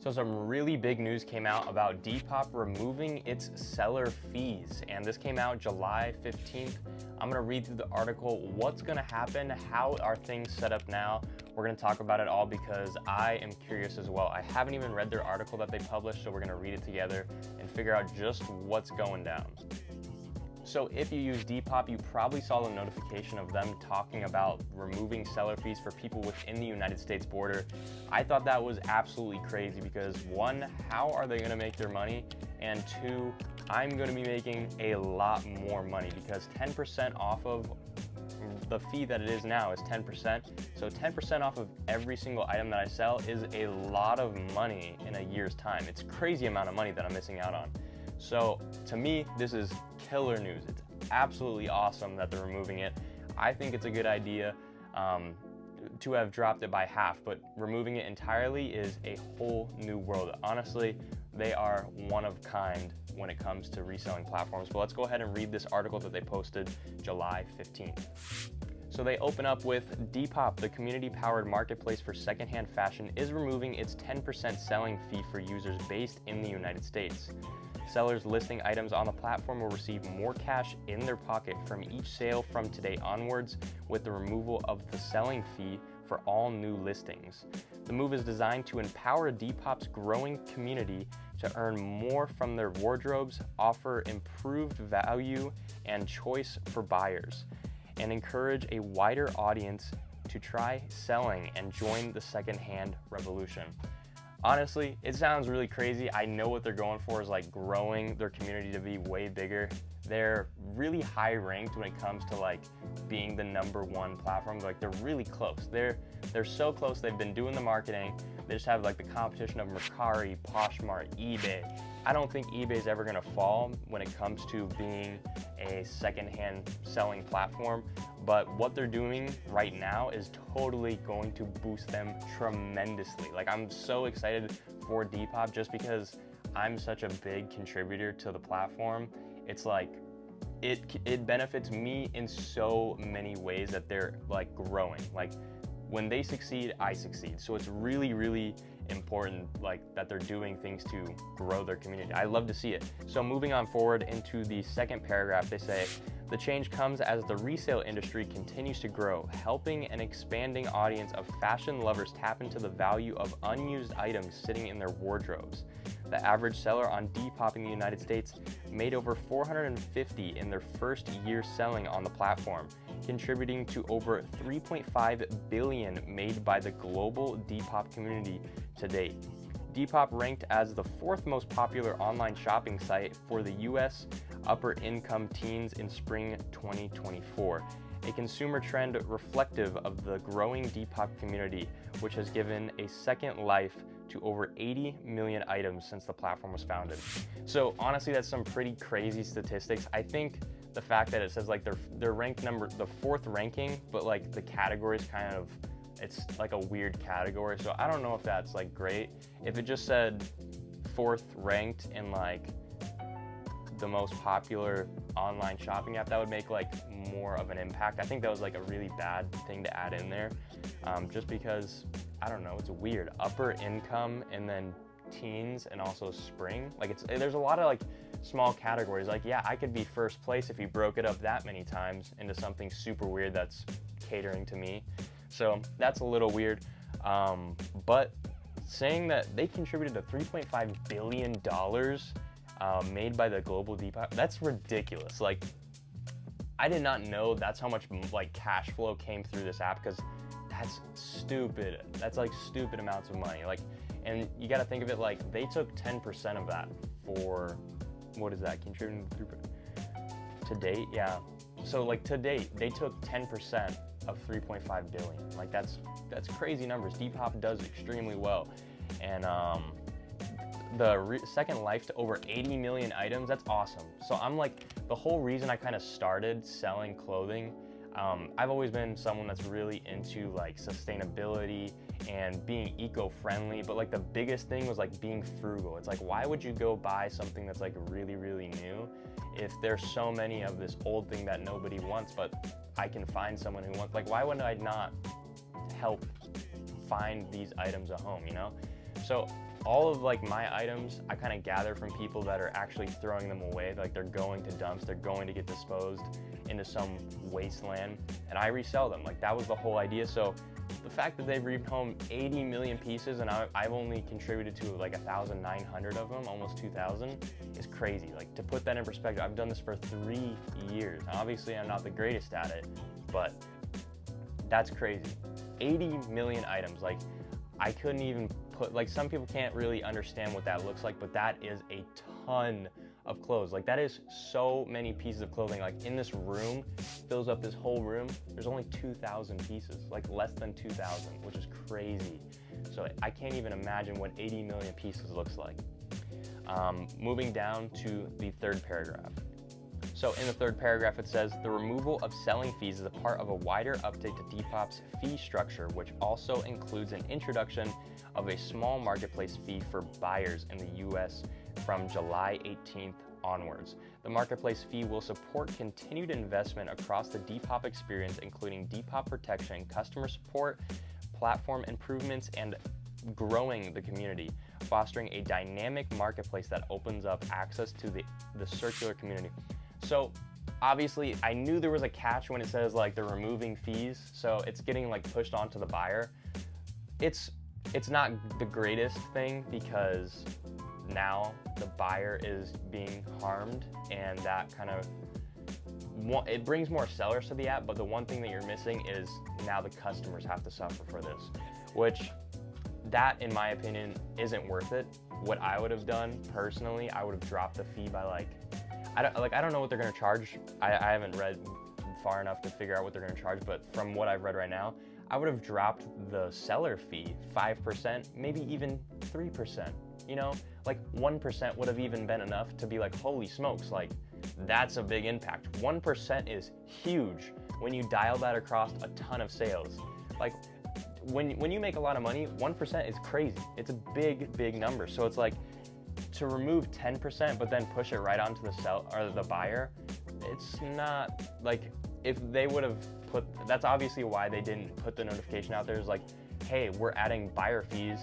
So some really big news came out about Depop removing its seller fees, and this came out July 15th. I'm gonna read through the article, what's gonna happen, how are things set up now. We're gonna talk about it all because I am curious as well. I haven't even read their article that they published, so we're gonna read it together and figure out just what's going down. So if you use Depop, you probably saw the notification of them talking about removing seller fees for people within the United States border. I thought that was absolutely crazy because one, how are they gonna make their money? And two, I'm gonna be making a lot more money because 10% off of the fee that it is now is 10%. So 10% off of every single item that I sell is a lot of money in a year's time. It's a crazy amount of money that I'm missing out on. So to me, this is killer news. It's absolutely awesome that they're removing it. I think it's a good idea to have dropped it by half, but removing it entirely is a whole new world. Honestly, they are one of kind when it comes to reselling platforms. But let's go ahead and read this article that they posted July 15th. So they open up with Depop, the community-powered marketplace for secondhand fashion, is removing its 10% selling fee for users based in the United States. Sellers listing items on the platform will receive more cash in their pocket from each sale from today onwards, with the removal of the selling fee for all new listings. The move is designed to empower Depop's growing community to earn more from their wardrobes, offer improved value and choice for buyers, and encourage a wider audience to try selling and join the secondhand revolution. Honestly, it sounds really crazy. I know what they're going for is like growing their community to be way bigger. They're really high ranked when it comes to like being the #1 platform. Like they're really close. They're so close. They've been doing the marketing. They just have like the competition of Mercari, Poshmark, eBay. I don't think eBay is ever gonna fall when it comes to being a secondhand selling platform, but what they're doing right now is totally going to boost them tremendously. Like I'm so excited for Depop just because I'm such a big contributor to the platform. It's like, it benefits me in so many ways that they're like growing. Like when they succeed, I succeed. So it's really, really important like that they're doing things to grow their community. I love to see it. So moving on forward into the second paragraph, they say, the change comes as the resale industry continues to grow, helping an expanding audience of fashion lovers tap into the value of unused items sitting in their wardrobes. The average seller on Depop in the United States made over $450 in their first year selling on the platform, contributing to over $3.5 billion made by the global Depop community to date. Depop ranked as the 4th most popular online shopping site for the US upper income teens in spring 2024, a consumer trend reflective of the growing Depop community, which has given a second life to over 80 million items since the platform was founded. So honestly, that's some pretty crazy statistics. I think the fact that it says like they're ranked the 4th ranking, but like the category is kind of, it's like a weird category. So I don't know if that's like great. If it just said 4th ranked in like the most popular online shopping app, that would make like more of an impact. I think that was like a really bad thing to add in there, just because, I don't know, it's weird. Upper income and then teens and also spring. Like there's a lot of like small categories. Like yeah, I could be first place if you broke it up that many times into something super weird that's catering to me. So that's a little weird. But saying that they contributed to $3.5 billion made by the global Depop, that's ridiculous. Like I did not know that's how much like cash flow came through this app, because that's stupid. That's like stupid amounts of money. Like, and you got to think of it like they took 10% of that for, what is that, contributing to date? Yeah. So like to date, they took 10% of 3.5 billion. Like that's crazy numbers. Depop does extremely well. And the second life to over 80 million items, that's awesome. So I'm like, the whole reason I kind of started selling clothing, I've always been someone that's really into like sustainability and being eco-friendly, but like the biggest thing was like being frugal. It's like, why would you go buy something that's like really, really new if there's so many of this old thing that nobody wants, but I can find someone who wants, like, why wouldn't I not help find these items a home, you know? So all of like my items, I kind of gather from people that are actually throwing them away. Like they're going to dumps, they're going to get disposed into some wasteland, and I resell them. Like that was the whole idea. So the fact that they've reaped home 80 million pieces and I've only contributed to like 1,900 of them, almost 2,000, is crazy. Like to put that in perspective, I've done this for 3 years. Now, obviously I'm not the greatest at it, but that's crazy. 80 million items. Like I couldn't even put, like some people can't really understand what that looks like, but that is a ton of clothes. Like that is so many pieces of clothing. Like in this room, fills up this whole room, there's only 2,000 pieces, like less than 2,000, which is crazy. So I can't even imagine what 80 million pieces looks like. Moving down to the third paragraph. So in the third paragraph, it says, the removal of selling fees is a part of a wider update to Depop's fee structure, which also includes an introduction of a small marketplace fee for buyers in the US from July 18th onwards. The marketplace fee will support continued investment across the Depop experience, including Depop protection, customer support, platform improvements, and growing the community, fostering a dynamic marketplace that opens up access to the circular community. So obviously I knew there was a catch when it says like they're removing fees, so it's getting like pushed onto the buyer. It's not the greatest thing because now the buyer is being harmed, and that kind of, it brings more sellers to the app, but the one thing that you're missing is now the customers have to suffer for this, which that in my opinion isn't worth it. What I would have done personally, I would have dropped the fee by like, I don't know what they're gonna charge. I haven't read far enough to figure out what they're gonna charge, but from what I've read right now, I would have dropped the seller fee 5%, maybe even 3%, you know? Like 1% would have even been enough to be like, holy smokes, like that's a big impact. 1% is huge when you dial that across a ton of sales. Like when you make a lot of money, 1% is crazy. It's a big number. So it's like, to remove 10% but then push it right onto the seller or the buyer, it's not like, if they would have put, that's obviously why they didn't put the notification out there. It's like, hey, we're adding buyer fees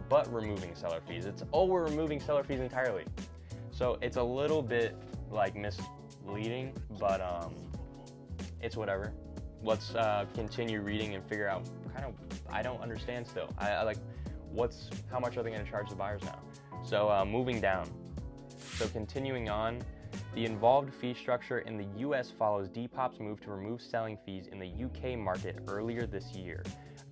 but removing seller fees. It's, oh, we're removing seller fees entirely. So it's a little bit like misleading, but it's whatever. Let's continue reading and figure out kind of, I don't understand still. I like, how much are they going to charge the buyers now? So moving down. So continuing on, the involved fee structure in the US follows Depop's move to remove selling fees in the UK market earlier this year.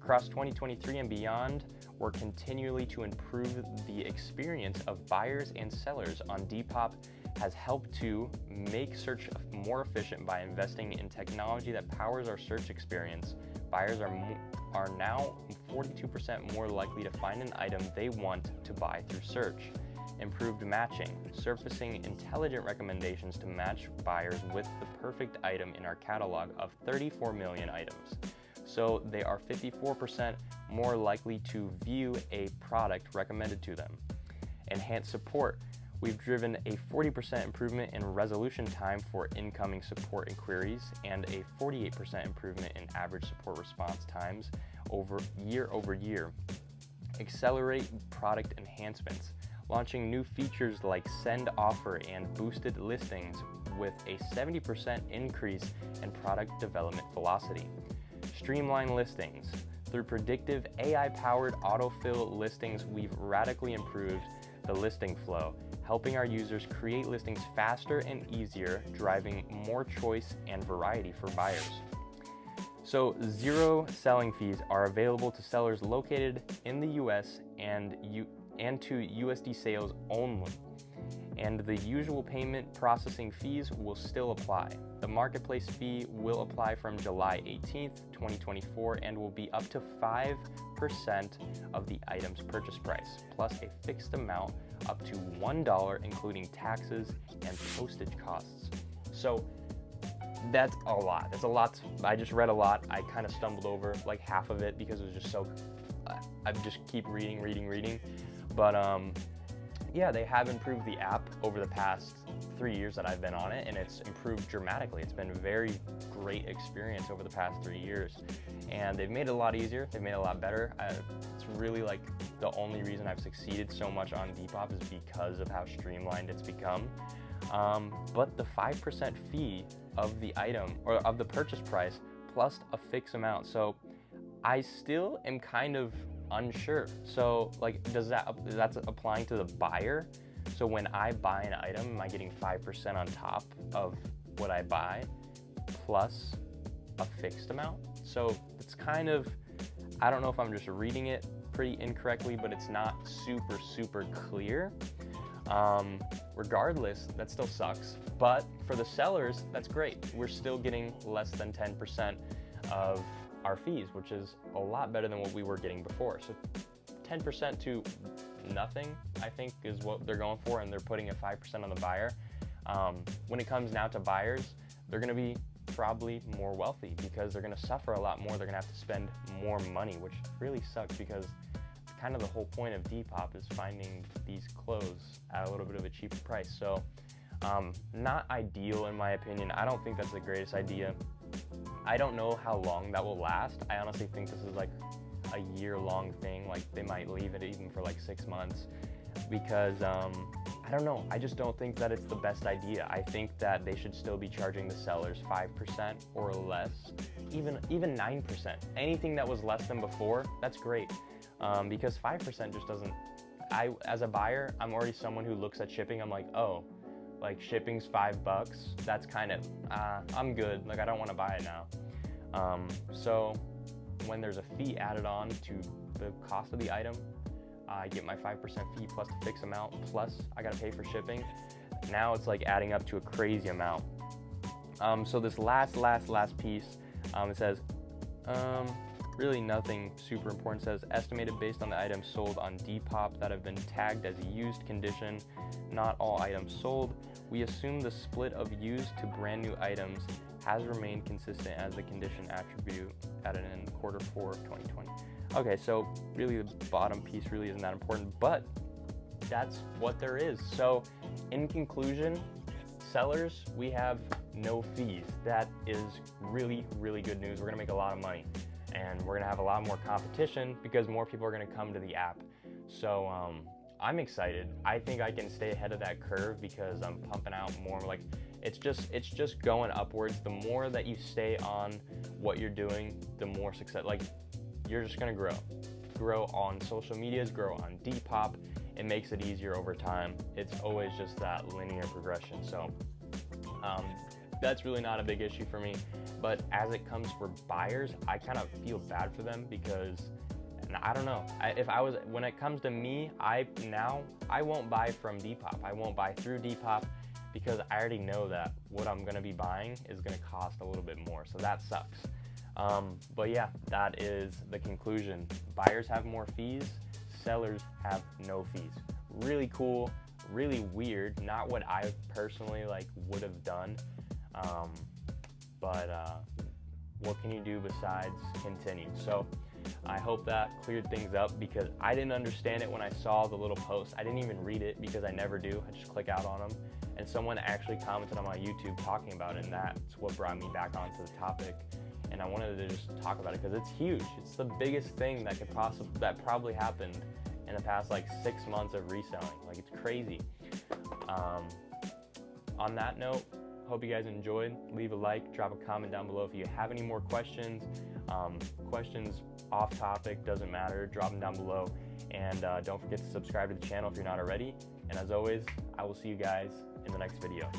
Across 2023 and beyond, we're continually to improve the experience of buyers and sellers on Depop has helped to make search more efficient by investing in technology that powers our search experience. Buyers are now 42% more likely to find an item they want to buy through search. Improved matching, surfacing intelligent recommendations to match buyers with the perfect item in our catalog of 34 million items. So they are 54% more likely to view a product recommended to them. Enhanced support. We've driven a 40% improvement in resolution time for incoming support inquiries and a 48% improvement in average support response times year over year. Accelerate product enhancements, launching new features like send offer and boosted listings with a 70% increase in product development velocity. Streamline listings. Through predictive AI-powered autofill listings, we've radically improved the listing flow, helping our users create listings faster and easier, driving more choice and variety for buyers. So 0 selling fees are available to sellers located in the US and to USD sales only, and the usual payment processing fees will still apply. The marketplace fee will apply from July 18th, 2024 and will be up to 5% of the item's purchase price, plus a fixed amount up to $1, including taxes and postage costs. So that's a lot. That's a lot. I just read a lot. I kind of stumbled over like half of it because it was just so, I just keep reading. But yeah, they have improved the app over the past 3 years that I've been on it, and it's improved dramatically. It's been a very great experience over the past 3 years, and they've made it a lot easier. They've made it a lot better. It's really like the only reason I've succeeded so much on Depop is because of how streamlined it's become. But the 5% fee of the item, or of the purchase price, plus a fixed amount. So I still am kind of unsure. So like, that's applying to the buyer? So when I buy an item, am I getting 5% on top of what I buy plus a fixed amount? So it's kind of, I don't know if I'm just reading it pretty incorrectly, but it's not super clear. Regardless, that still sucks. But for the sellers, that's great. We're still getting less than 10% of our fees, which is a lot better than what we were getting before. So 10% to nothing, I think, is what they're going for, and they're putting a 5% on the buyer. When it comes now to buyers, they're gonna be probably more wealthy because they're gonna suffer a lot more. They're gonna have to spend more money, which really sucks because kind of the whole point of Depop is finding these clothes at a little bit of a cheaper price. So not ideal in my opinion. I don't think that's the greatest idea. I don't know how long that will last. I honestly think this is like a year-long thing. Like they might leave it even for like 6 months because I don't know. I just don't think that it's the best idea. I think that they should still be charging the sellers 5% or less, even 9%. Anything that was less than before, that's great. Because 5% just doesn't, as a buyer, I'm already someone who looks at shipping, I'm like, oh, like shipping's $5, that's kind of, I'm good, like I don't want to buy it now. So when there's a fee added on to the cost of the item, I get my 5% fee plus the fixed amount, plus I gotta pay for shipping. Now it's like adding up to a crazy amount. So this last piece, it says, really nothing super important. It says estimated based on the items sold on Depop that have been tagged as used condition, not all items sold. We assume the split of used to brand new items has remained consistent as the condition attribute added in Q4 of 2020. Okay, so really the bottom piece really isn't that important, but that's what there is. So in conclusion, sellers, we have no fees. That is really good news. We're gonna make a lot of money, and we're gonna have a lot more competition because more people are gonna come to the app. So I'm excited. I think I can stay ahead of that curve because I'm pumping out more. Like it's just going upwards. The more that you stay on what you're doing, the more success. Like you're just gonna grow on social medias, grow on Depop. It makes it easier over time. It's always just that linear progression. So that's really not a big issue for me. But as it comes for buyers, I kind of feel bad for them because, and I don't know, when it comes to me, I won't buy from Depop. I won't buy through Depop because I already know that what I'm gonna be buying is gonna cost a little bit more. So that sucks. But yeah, that is the conclusion. Buyers have more fees, sellers have no fees. Really cool, really weird. Not what I personally would have done. But what can you do besides continue? So I hope that cleared things up because I didn't understand it when I saw the little post. I didn't even read it because I never do. I just click out on them. And someone actually commented on my YouTube talking about it, and that's what brought me back onto the topic. And I wanted to just talk about it because it's huge. It's the biggest thing that probably happened in the past 6 months of reselling. Like, it's crazy. On that note, hope you guys enjoyed. Leave a like, drop a comment down below if you have any more questions. Questions off topic, doesn't matter, drop them down below. And don't forget to subscribe to the channel if you're not already. And as always, I will see you guys in the next video.